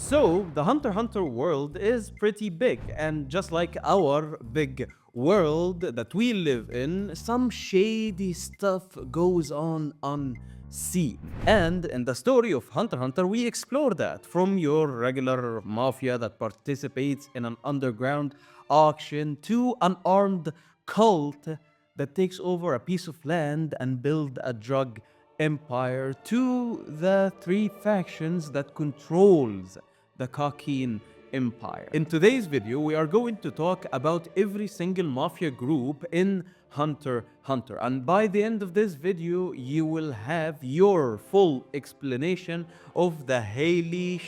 So, the Hunter x Hunter world is pretty big, and just like our big world that we live in, some shady stuff goes on unseen. And in the story of Hunter x Hunter, we explore that from your regular mafia that participates in an underground auction to an armed cult that takes over a piece of land and build a drug empire to the three factions that controls the Kakin empire. In today's video, we are going to talk about every single mafia group in Hunter x Hunter. And by the end of this video, you will have your full explanation of the Heil-Ly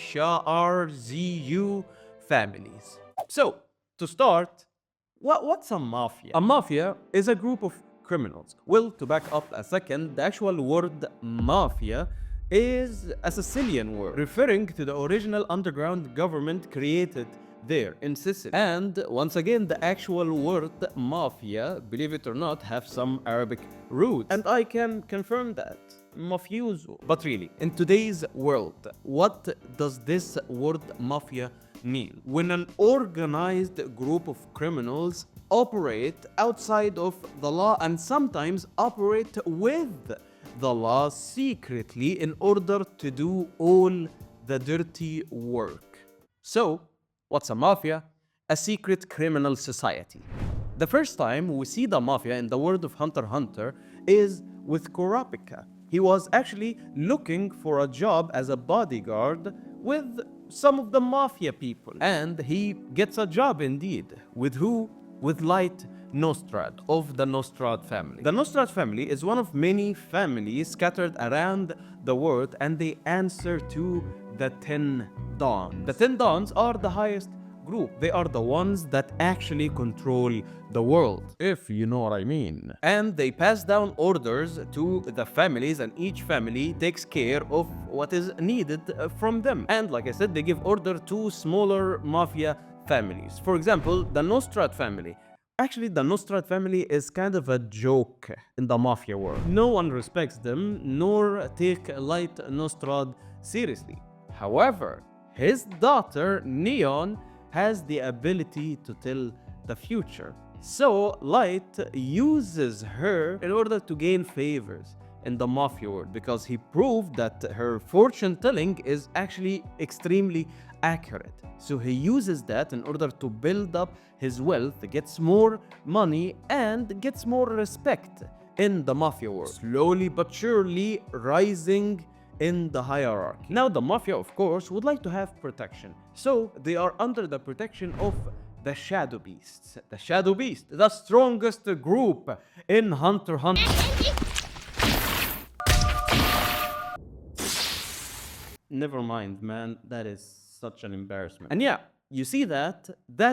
families. So, to start, what's a mafia? A mafia is a group of criminals. Well, to back up a second, the actual word mafia is a Sicilian word referring to the original underground government created there in Sicily. And once again, the actual word mafia, believe it or not, have some Arabic roots. And I can confirm that. Mafioso. But really, in today's world, what does this word mafia mean? When an organized group of criminals operate outside of the law and sometimes operate with the law secretly in order to do all the dirty work. So, what's a mafia? A secret criminal society. The first time we see the mafia in the world of Hunter x Hunter is with Kurapika. He was actually looking for a job as a bodyguard with some of the mafia people. And he gets a job indeed. With who? With Light Nostrad of the Nostrad family. The Nostrad family is one of many families scattered around the world, and they answer to the 10 Dons. The 10 Dons are the highest group. They are the ones that actually control the world, if you know what I mean. And they pass down orders to the families, and each family takes care of what is needed from them. And like I said, they give order to smaller mafia families. For example, the Nostrad family. Actually, the Nostrad family is kind of a joke in the mafia world. No one respects them, nor take Light Nostrad seriously. However, his daughter, Neon, has the ability to tell the future. So, Light uses her in order to gain favors in the mafia world, because he proved that her fortune telling is actually extremely accurate. So he uses that in order to build up his wealth, gets more money, and gets more respect in the mafia world. Slowly but surely rising in the hierarchy. Now the mafia, of course, would like to have protection. So they are under the protection of the Shadow Beasts. The Shadow Beast, the strongest group in Hunter x Hunter. Never mind, man. That is such an embarrassment. And yeah, you see that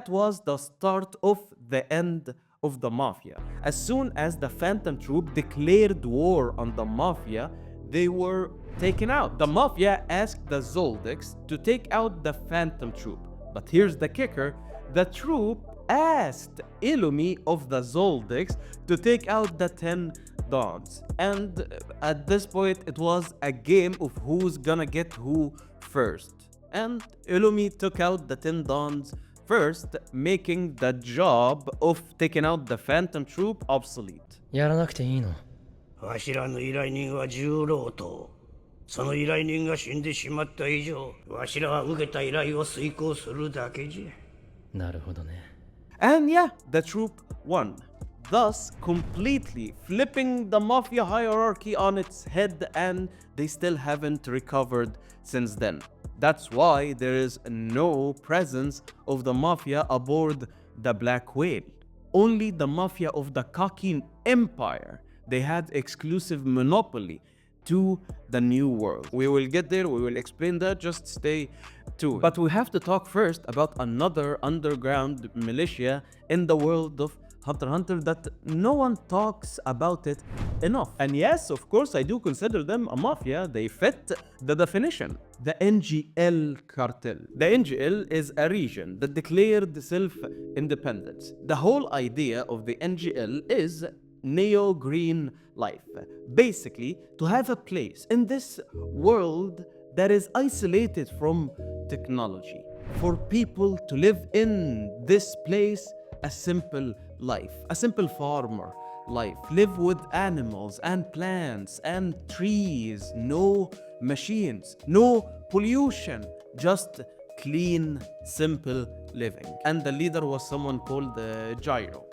was the start of the end of the mafia. As soon as the Phantom Troop declared war on the mafia, they were taken out. The mafia asked the Zoldycks to take out the Phantom Troop. But here's the kicker. The troop asked Heil-Ly of the Zoldycks to take out the 10 Dons. And at this point, it was a game of who's gonna get who first. And Heil-Ly took out the 10 Dons first, making the job of taking out the Phantom Troop obsolete. やらなくていいの。わしらの依頼人は重労働。その依頼人が死んでしまった以上、わしらは受けた依頼を遂行するだけじゃ。なるほどね。And yeah, the troop won, thus completely flipping the mafia hierarchy on its head, and they still haven't recovered since then. That's why there is no presence of the mafia aboard the Black Whale. Only the mafia of the Kakin Empire. They had exclusive monopoly to the new world. We will get there, we will explain that, just stay tuned. But we have to talk first about another underground militia in the world of Hunter x Hunter that no one talks about it enough. And yes, of course, I do consider them a mafia. They fit the definition. The NGL Cartel. The NGL is a region that declared self-independence. The whole idea of the NGL is neo-green life. Basically, to have a place in this world that is isolated from technology, for people to live in this place a simple life, a simple farmer life. Live with animals and plants and trees, no machines, no pollution, just clean, simple living. And the leader was someone called Gyro.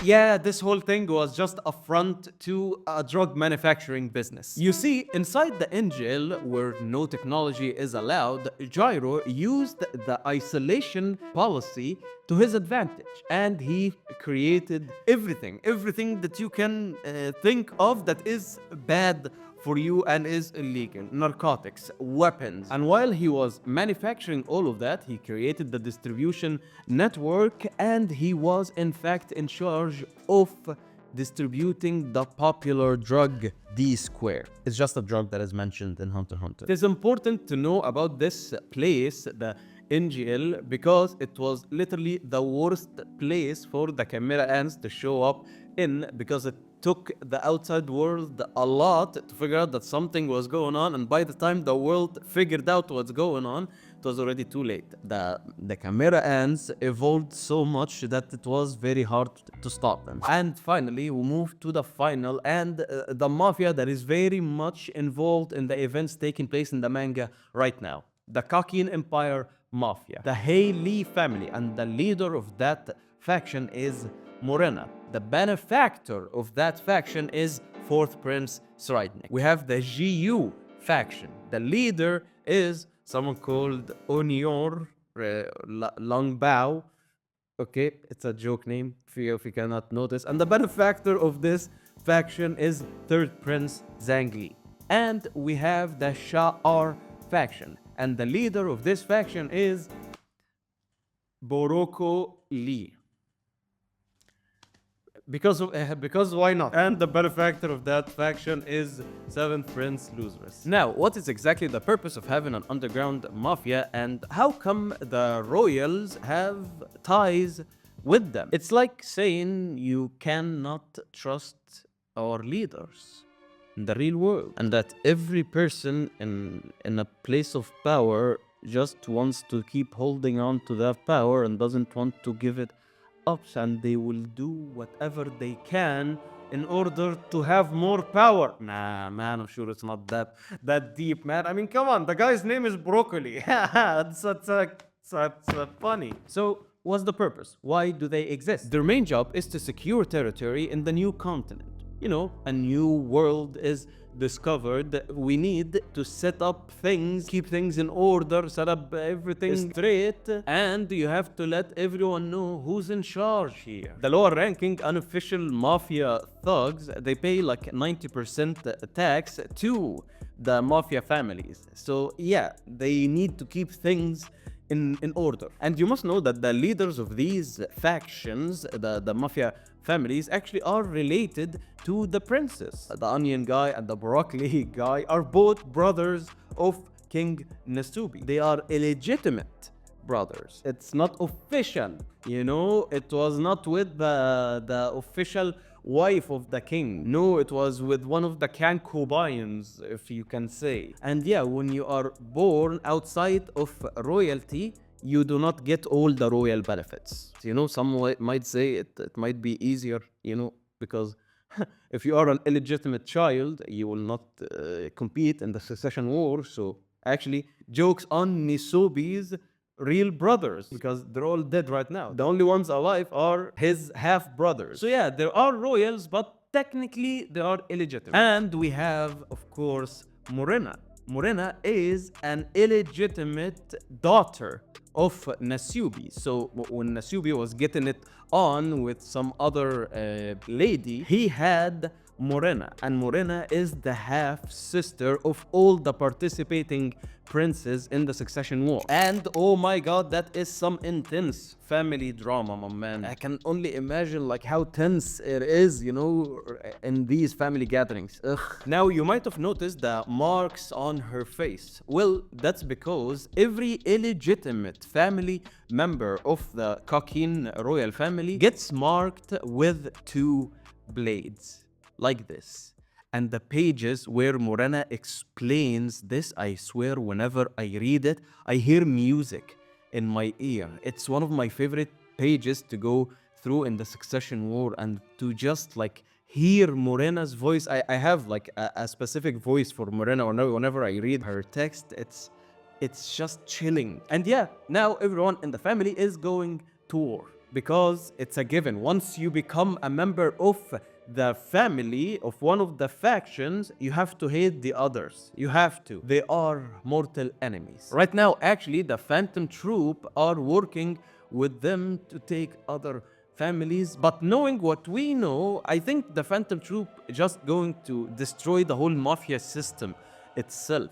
Yeah, this whole thing was just a front to a drug manufacturing business. You see, inside the NGL, where no technology is allowed, Gyro used the isolation policy to his advantage, and he created everything that you can think of that is bad for you and is illegal. Narcotics, weapons. And while he was manufacturing all of that, he created the distribution network, and he was in fact in charge of distributing the popular drug D-Square. It's just a drug that is mentioned in Hunter x Hunter. It is important to know about this place, the NGL, because it was literally the worst place for the Chimera ants to show up in, because it took the outside world a lot to figure out that something was going on, and by the time the world figured out what's going on, it was already too late. The Chimera ants evolved so much that it was very hard to stop them. And finally, we move to the final and the mafia that is very much involved in the events taking place in the manga right now. The Kakin Empire Mafia. The Heil-Ly family, and the leader of that faction is Morena. The benefactor of that faction is 4th Prince Sridnik. We have the GU faction. The leader is someone called Onior Longbao. Okay, it's a joke name if you cannot notice. And the benefactor of this faction is 3rd Prince Zhangli. And we have the Sha'ar faction. And the leader of this faction is Boroko Lee. Because why not? And the benefactor of that faction is 7th Prince Luzerus. Now, what is exactly the purpose of having an underground mafia, and how come the royals have ties with them? It's like saying you cannot trust our leaders in the real world, and that every person in a place of power just wants to keep holding on to that power and doesn't want to give it up, and they will do whatever they can in order to have more power. Nah, man, I'm sure it's not that deep, man. I mean, come on, the guy's name is Broccoli. It's funny. So, what's the purpose? Why do they exist? Their main job is to secure territory in the new continent. You know, a new world is discovered. We need to set up things, keep things in order, set up everything straight, and you have to let everyone know who's in charge here. The lower ranking unofficial mafia thugs, they pay like 90% tax to the mafia families. So yeah, they need to keep things in order. And you must know that the leaders of these factions, the mafia families, actually are related to the princes. The onion guy and the broccoli guy are both brothers of King Nasubi. They are illegitimate brothers. It's not official, you know, it was not with the official wife of the king. No, it was with one of the concubines, if you can say. And yeah, when you are born outside of royalty, you do not get all the royal benefits. You know, some might say it might be easier, you know, because if you are an illegitimate child, you will not compete in the succession war. So actually, jokes on Nisubi's real brothers, because they're all dead right now. The only ones alive are his half brothers. So yeah, there are royals, but technically they are illegitimate. And we have, of course, Morena. Morena is an illegitimate daughter of Nasubi. So when Nasubi was getting it on with some other lady, he had Morena, and Morena is the half sister of all the participating princes in the succession war. And oh my god, that is some intense family drama, my man. I can only imagine like how tense it is, you know, in these family gatherings. Ugh. Now you might have noticed the marks on her face. Well, that's because every illegitimate family member of the Kakin royal family gets marked with 2 blades. Like this. And the pages where Morena explains this, I swear, whenever I read it, I hear music in my ear. It's one of my favorite pages to go through in the Succession War and to just like hear Morena's voice. I have like a specific voice for Morena whenever I read her text. It's just chilling. And yeah, now everyone in the family is going to war because it's a given. Once you become a member of the family of one of the factions, you have to hate the others. You have to. They are mortal enemies. Right now, actually, the Phantom Troop are working with them to take other families. But knowing what we know, I think the Phantom Troop just going to destroy the whole Mafia system itself.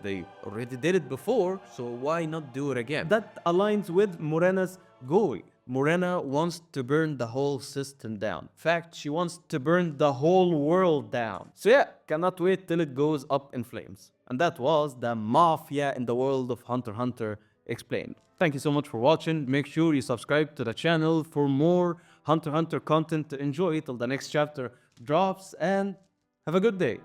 They already did it before, so why not do it again? That aligns with Morena's goal. Morena wants to burn the whole system down. In fact, she wants to burn the whole world down. So yeah, cannot wait till it goes up in flames. And that was the Mafia in the world of Hunter x Hunter explained. Thank you so much for watching. Make sure you subscribe to the channel for more Hunter x Hunter content to enjoy till the next chapter drops, and have a good day.